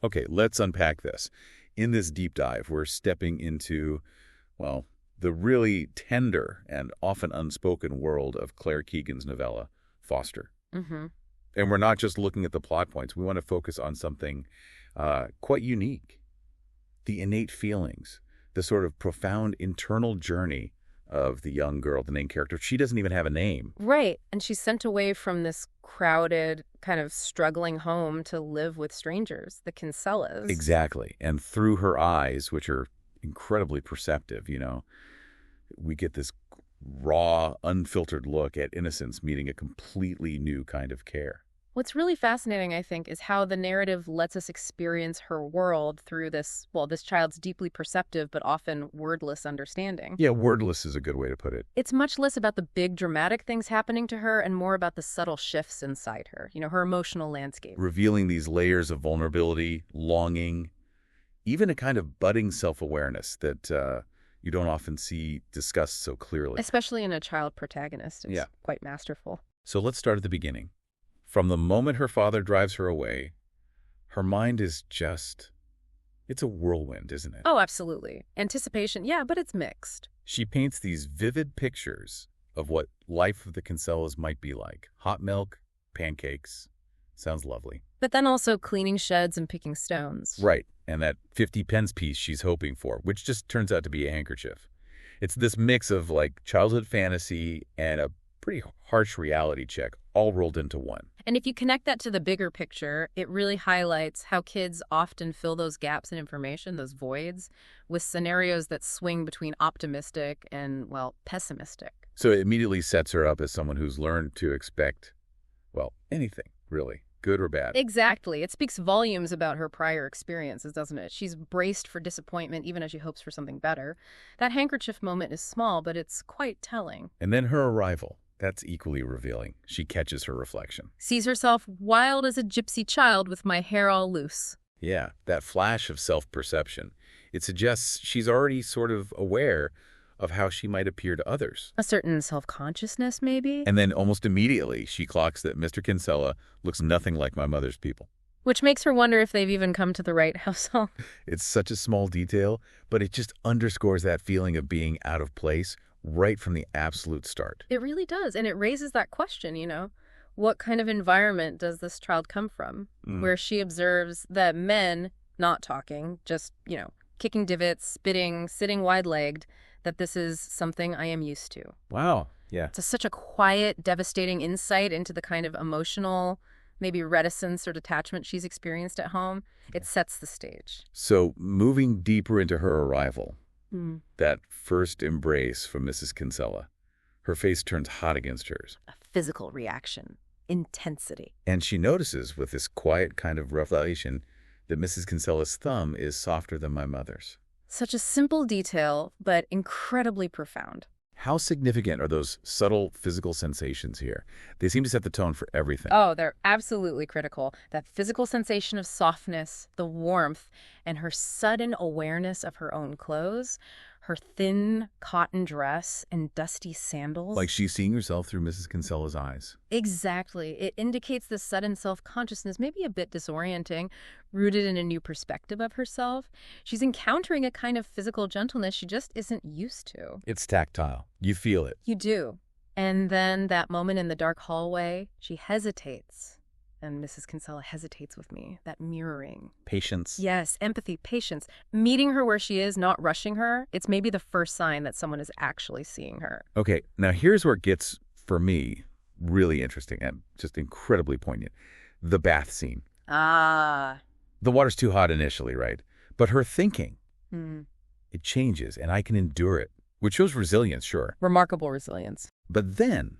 Okay, let's unpack this. In this deep dive, we're stepping into, well, the really tender and often unspoken world of Claire Keegan's novella, Foster. Mm-hmm. And we're not just looking at the plot points. We want to focus on something quite unique. The innate feelings, the sort of profound internal journey of the young girl, the main character. She doesn't even have a name. Right. And she's sent away from this crowded, kind of struggling home to live with strangers, the Kinsellas. Exactly. And through her eyes, which are incredibly perceptive, we get this raw, unfiltered look at innocence meeting a completely new kind of care. What's really fascinating, I think, is how the narrative lets us experience her world through this child's deeply perceptive but often wordless understanding. Yeah, wordless is a good way to put it. It's much less about the big dramatic things happening to her and more about the subtle shifts inside her, her emotional landscape. Revealing these layers of vulnerability, longing, even a kind of budding self-awareness that you don't often see discussed so clearly. Especially in a child protagonist. It's Yeah. quite masterful. So let's start at the beginning. From the moment her father drives her away, her mind is it's a whirlwind, isn't it? Oh, absolutely. Anticipation, yeah, but it's mixed. She paints these vivid pictures of what life of the Kinsellas might be like. Hot milk, pancakes. Sounds lovely. But then also cleaning sheds and picking stones. Right, and that 50-pence piece she's hoping for, which just turns out to be a handkerchief. It's this mix of childhood fantasy and a pretty harsh reality check all rolled into one. And if you connect that to the bigger picture, it really highlights how kids often fill those gaps in information, those voids, with scenarios that swing between optimistic and, pessimistic. So it immediately sets her up as someone who's learned to expect, anything, really, good or bad. Exactly. It speaks volumes about her prior experiences, doesn't it? She's braced for disappointment even as she hopes for something better. That handkerchief moment is small, but it's quite telling. And then her arrival. That's equally revealing. She catches her reflection. Sees herself wild as a gypsy child with my hair all loose. Yeah, that flash of self-perception. It suggests she's already sort of aware of how she might appear to others. A certain self-consciousness, maybe? And then almost immediately, she clocks that Mr. Kinsella looks nothing like my mother's people. Which makes her wonder if they've even come to the right household. It's such a small detail, but it just underscores that feeling of being out of place right from the absolute start. It really does. And it raises that question, what kind of environment does this child come from? Where she observes that men, not talking, just, kicking divots, spitting, sitting wide-legged, that this is something I am used to. Wow. Yeah. It's such a quiet, devastating insight into the kind of emotional, maybe reticence or detachment she's experienced at home. It sets the stage. So moving deeper into her arrival, that first embrace from Mrs. Kinsella, her face turns hot against hers. A physical reaction. Intensity. And she notices with this quiet kind of revelation that Mrs. Kinsella's thumb is softer than my mother's. Such a simple detail, but incredibly profound. How significant are those subtle physical sensations here? They seem to set the tone for everything. Oh, they're absolutely critical. That physical sensation of softness, the warmth, and her sudden awareness of her own clothes, her thin cotton dress and dusty sandals. Like she's seeing herself through Mrs. Kinsella's eyes. Exactly. It indicates this sudden self-consciousness, maybe a bit disorienting, rooted in a new perspective of herself. She's encountering a kind of physical gentleness she just isn't used to. It's tactile. You feel it. You do. And then that moment in the dark hallway, she hesitates. And Mrs. Kinsella hesitates with me. That mirroring. Patience. Yes, empathy, patience. Meeting her where she is, not rushing her. It's maybe the first sign that someone is actually seeing her. Okay, now here's where it gets, for me, really interesting and just incredibly poignant. The bath scene. Ah. The water's too hot initially, right? But her thinking, Hmm. it changes and I can endure it, which shows resilience, sure. Remarkable resilience. But then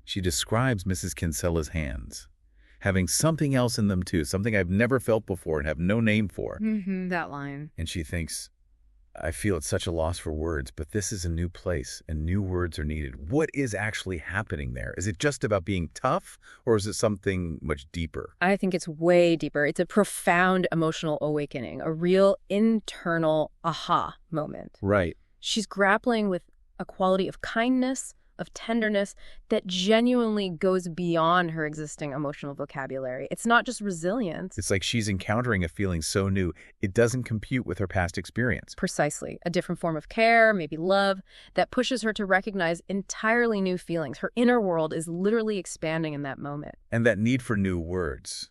she describes Mrs. Kinsella's hands, having something else in them too, something I've never felt before and have no name for. That line. And she thinks, I feel it's such a loss for words, but this is a new place and new words are needed. What is actually happening there? Is it just about being tough or is it something much deeper? I think it's way deeper. It's a profound emotional awakening, a real internal aha moment. Right. She's grappling with a quality of kindness, of tenderness that genuinely goes beyond her existing emotional vocabulary. It's not just resilience. It's like she's encountering a feeling so new, it doesn't compute with her past experience. Precisely. A different form of care, maybe love, that pushes her to recognize entirely new feelings. Her inner world is literally expanding in that moment. And that need for new words.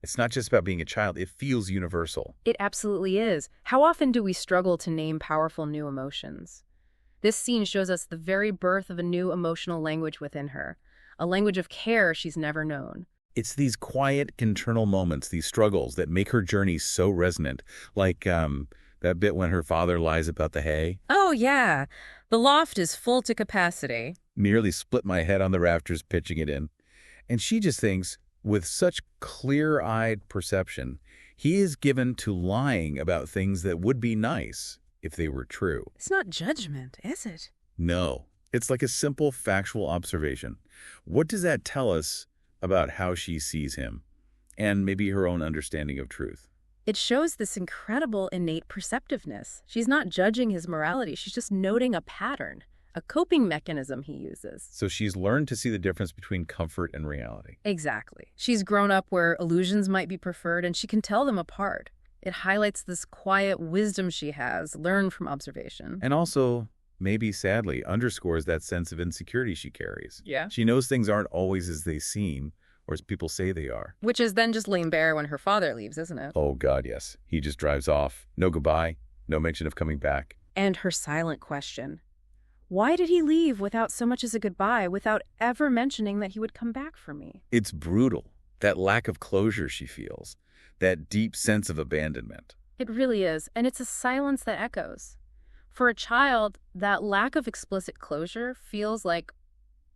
It's not just about being a child, it feels universal. It absolutely is. How often do we struggle to name powerful new emotions? This scene shows us the very birth of a new emotional language within her, a language of care she's never known. It's these quiet internal moments, these struggles that make her journey so resonant, like that bit when her father lies about the hay. Oh, yeah. The loft is full to capacity. Nearly split my head on the rafters pitching it in. And she just thinks, with such clear-eyed perception, he is given to lying about things that would be nice if they were true. It's not judgment, is it? No. It's like a simple factual observation. What does that tell us about how she sees him and maybe her own understanding of truth? It shows this incredible innate perceptiveness. She's not judging his morality. She's just noting a pattern, a coping mechanism he uses. So she's learned to see the difference between comfort and reality. Exactly. She's grown up where illusions might be preferred, and she can tell them apart. It highlights this quiet wisdom she has, learned from observation. And also, maybe sadly, underscores that sense of insecurity she carries. Yeah. She knows things aren't always as they seem, or as people say they are. Which is then just laid bare when her father leaves, isn't it? Oh, God, yes. He just drives off. No goodbye. No mention of coming back. And her silent question. Why did he leave without so much as a goodbye, without ever mentioning that he would come back for me? It's brutal. That lack of closure she feels. That deep sense of abandonment. It really is. And it's a silence that echoes. For a child, that lack of explicit closure feels like,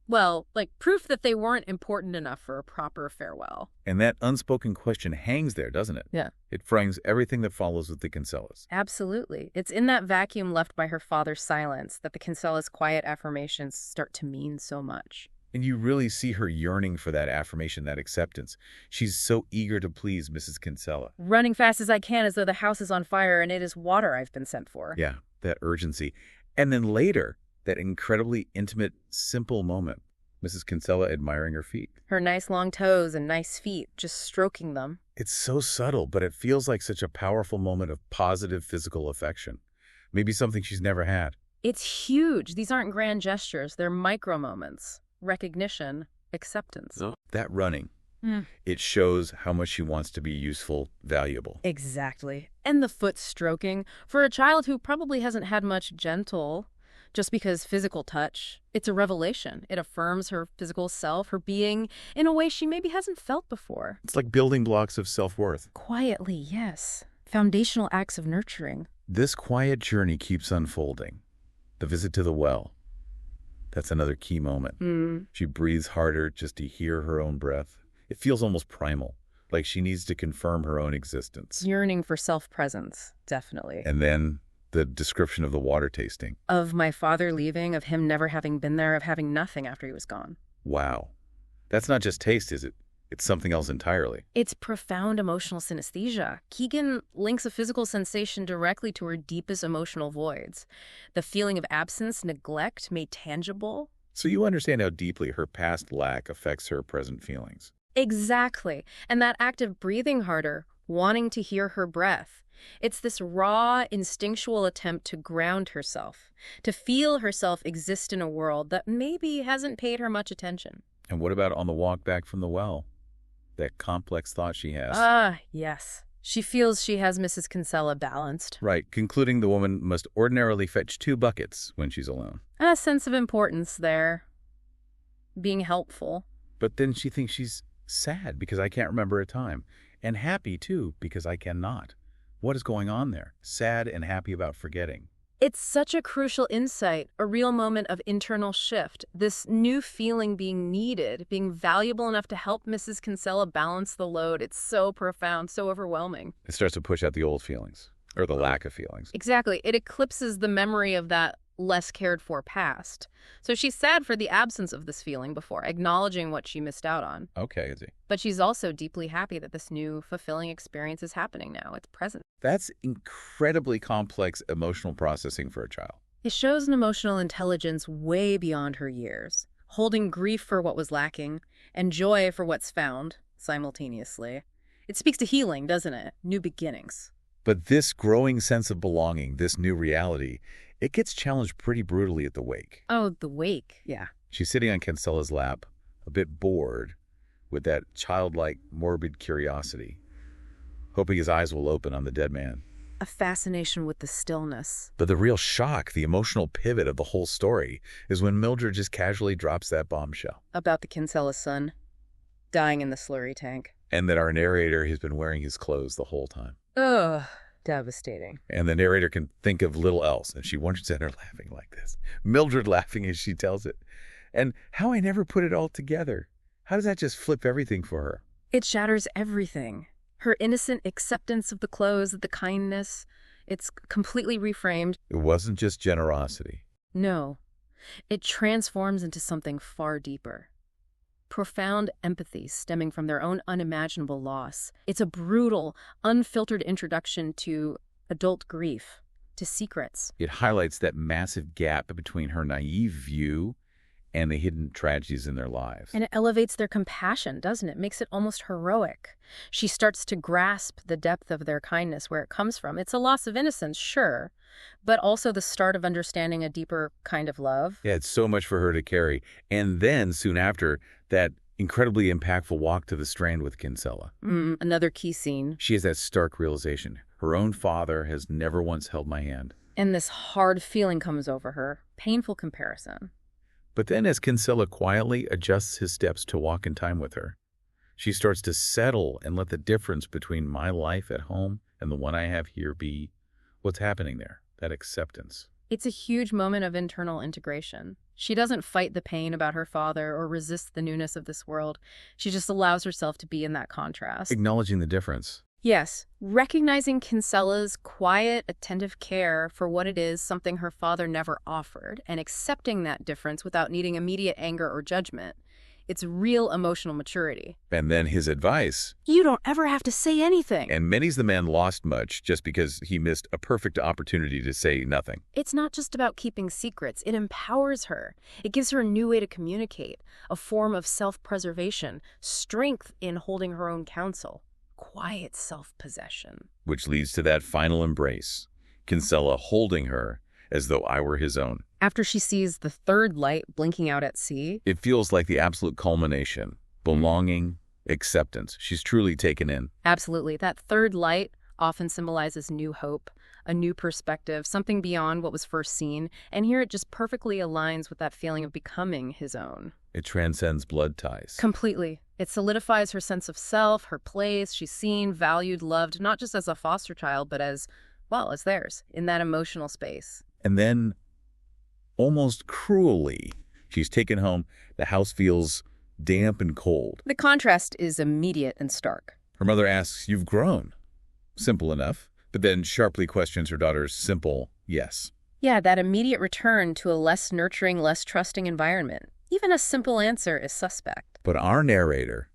well, like proof that they weren't important enough for a proper farewell. And that unspoken question hangs there, doesn't it? Yeah. It frames everything that follows with the Kinsellas. Absolutely. It's in that vacuum left by her father's silence that the Kinsella's quiet affirmations start to mean so much. And you really see her yearning for that affirmation, that acceptance. She's so eager to please Mrs. Kinsella. Running fast as I can as though the house is on fire and it is water I've been sent for. Yeah, that urgency. And then later, that incredibly intimate, simple moment. Mrs. Kinsella admiring her feet. Her nice long toes and nice feet, just stroking them. It's so subtle, but it feels like such a powerful moment of positive physical affection. Maybe something she's never had. It's huge. These aren't grand gestures. They're micro moments. Recognition, acceptance. That running, it shows how much she wants to be useful, valuable. Exactly. And the foot stroking. For a child who probably hasn't had much gentle, just because physical touch, it's a revelation. It affirms her physical self, her being, in a way she maybe hasn't felt before. It's like building blocks of self-worth. Quietly, yes. Foundational acts of nurturing. This quiet journey keeps unfolding. The visit to the well. That's another key moment. She breathes harder just to hear her own breath. It feels almost primal, like she needs to confirm her own existence. Yearning for self-presence, definitely. And then the description of the water tasting. Of my father leaving, of him never having been there, of having nothing after he was gone. Wow. That's not just taste, is it? It's something else entirely. It's profound emotional synesthesia. Keegan links a physical sensation directly to her deepest emotional voids. The feeling of absence, neglect, made tangible. So you understand how deeply her past lack affects her present feelings. Exactly. And that act of breathing harder, wanting to hear her breath. It's this raw, instinctual attempt to ground herself, to feel herself exist in a world that maybe hasn't paid her much attention. And what about on the walk back from the well? That complex thought she has. Yes. She feels she has Mrs. Kinsella balanced. Right, concluding the woman must ordinarily fetch 2 buckets when she's alone. A sense of importance there. Being helpful. But then she thinks she's sad because I can't remember a time. And happy, too, because I cannot. What is going on there? Sad and happy about forgetting. It's such a crucial insight, a real moment of internal shift. This new feeling being needed, being valuable enough to help Mrs. Kinsella balance the load. It's so profound, so overwhelming. It starts to push out the old feelings, or the lack of feelings. Exactly. It eclipses the memory of that less cared for past. So she's sad for the absence of this feeling before, acknowledging what she missed out on. Okay, I see. But she's also deeply happy that this new, fulfilling experience is happening now. It's present. That's incredibly complex emotional processing for a child. It shows an emotional intelligence way beyond her years, holding grief for what was lacking and joy for what's found simultaneously. It speaks to healing, doesn't it? New beginnings. But this growing sense of belonging, this new reality, it gets challenged pretty brutally at the wake. Oh, the wake. Yeah. She's sitting on Kinsella's lap, a bit bored, with that childlike, morbid curiosity, hoping his eyes will open on the dead man. A fascination with the stillness. But the real shock, the emotional pivot of the whole story, is when Mildred just casually drops that bombshell. About the Kinsella's son dying in the slurry tank. And that our narrator has been wearing his clothes the whole time. Ugh, devastating. And the narrator can think of little else, and she wonders at her laughing like this. Mildred laughing as she tells it. And how I never put it all together. How does that just flip everything for her? It shatters everything. Her innocent acceptance of the clothes, the kindness, it's completely reframed. It wasn't just generosity. No, it transforms into something far deeper. Profound empathy stemming from their own unimaginable loss. It's a brutal, unfiltered introduction to adult grief, to secrets. It highlights that massive gap between her naive view and the hidden tragedies in their lives. And it elevates their compassion, doesn't it? Makes it almost heroic. She starts to grasp the depth of their kindness, where it comes from. It's a loss of innocence, sure, but also the start of understanding a deeper kind of love. Yeah, it's so much for her to carry. And then, soon after, that incredibly impactful walk to the Strand with Kinsella. Another key scene. She has that stark realization. Her own father has never once held my hand. And this hard feeling comes over her. Painful comparison. But then as Kinsella quietly adjusts his steps to walk in time with her, she starts to settle and let the difference between my life at home and the one I have here be what's happening there, that acceptance. It's a huge moment of internal integration. She doesn't fight the pain about her father or resist the newness of this world. She just allows herself to be in that contrast. Acknowledging the difference. Yes, recognizing Kinsella's quiet, attentive care for what it is, something her father never offered, and accepting that difference without needing immediate anger or judgment. It's real emotional maturity. And then his advice. You don't ever have to say anything. And many's the man lost much just because he missed a perfect opportunity to say nothing. It's not just about keeping secrets. It empowers her. It gives her a new way to communicate, a form of self-preservation, strength in holding her own counsel. Quiet self-possession. Which leads to that final embrace, Kinsella holding her as though I were his own. After she sees the third light blinking out at sea, it feels like the absolute culmination, belonging, acceptance. She's truly taken in. Absolutely. That third light often symbolizes new hope, a new perspective, something beyond what was first seen, and here it just perfectly aligns with that feeling of becoming his own. It transcends blood ties. Completely. It solidifies her sense of self, her place. She's seen, valued, loved, not just as a foster child, but as, well, as theirs, in that emotional space. And then, almost cruelly, she's taken home. The house feels damp and cold. The contrast is immediate and stark. Her mother asks, "You've grown." Simple enough, but then sharply questions her daughter's simple yes. Yeah, that immediate return to a less nurturing, less trusting environment. Even a simple answer is suspect. But our narrator,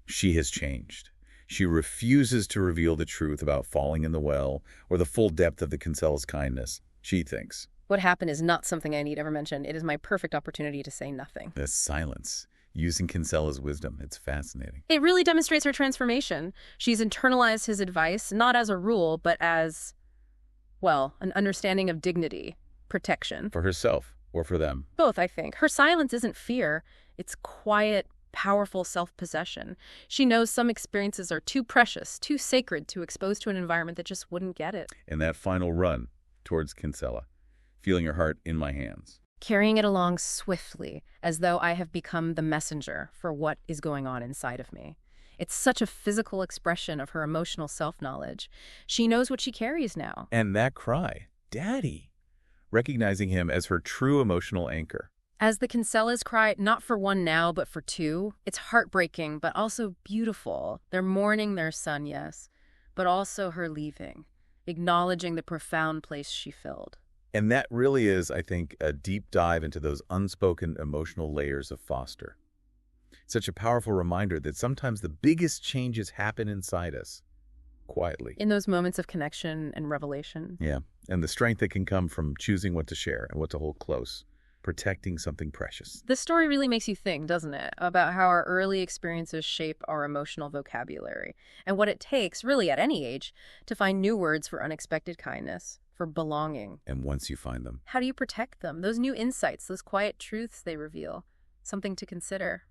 she has changed. She refuses to reveal the truth about falling in the well or the full depth of the Kinsella's kindness. She thinks, what happened is not something I need ever mention. It is my perfect opportunity to say nothing. The silence, using Kinsella's wisdom. It's fascinating. It really demonstrates her transformation. She's internalized his advice, not as a rule, but as, well, an understanding of dignity, protection. For herself or for them. Both, I think. Her silence isn't fear. It's quiet, powerful self-possession. She knows some experiences are too precious, too sacred to expose to an environment that just wouldn't get it. And that final run towards Kinsella, feeling her heart in my hands. Carrying it along swiftly, as though I have become the messenger for what is going on inside of me. It's such a physical expression of her emotional self-knowledge. She knows what she carries now. And that cry, Daddy, recognizing him as her true emotional anchor. As the Kinsellas cry, not for one now, but for two, it's heartbreaking, but also beautiful. They're mourning their son, yes, but also her leaving, acknowledging the profound place she filled. And that really is, I think, a deep dive into those unspoken emotional layers of foster. Such a powerful reminder that sometimes the biggest changes happen inside us, quietly. In those moments of connection and revelation. Yeah, and the strength that can come from choosing what to share and what to hold close, protecting something precious. This story really makes you think, doesn't it, about how our early experiences shape our emotional vocabulary and what it takes, really at any age, to find new words for unexpected kindness, for belonging. And once you find them, How do you protect them? Those new insights, those quiet truths they reveal. Something to consider.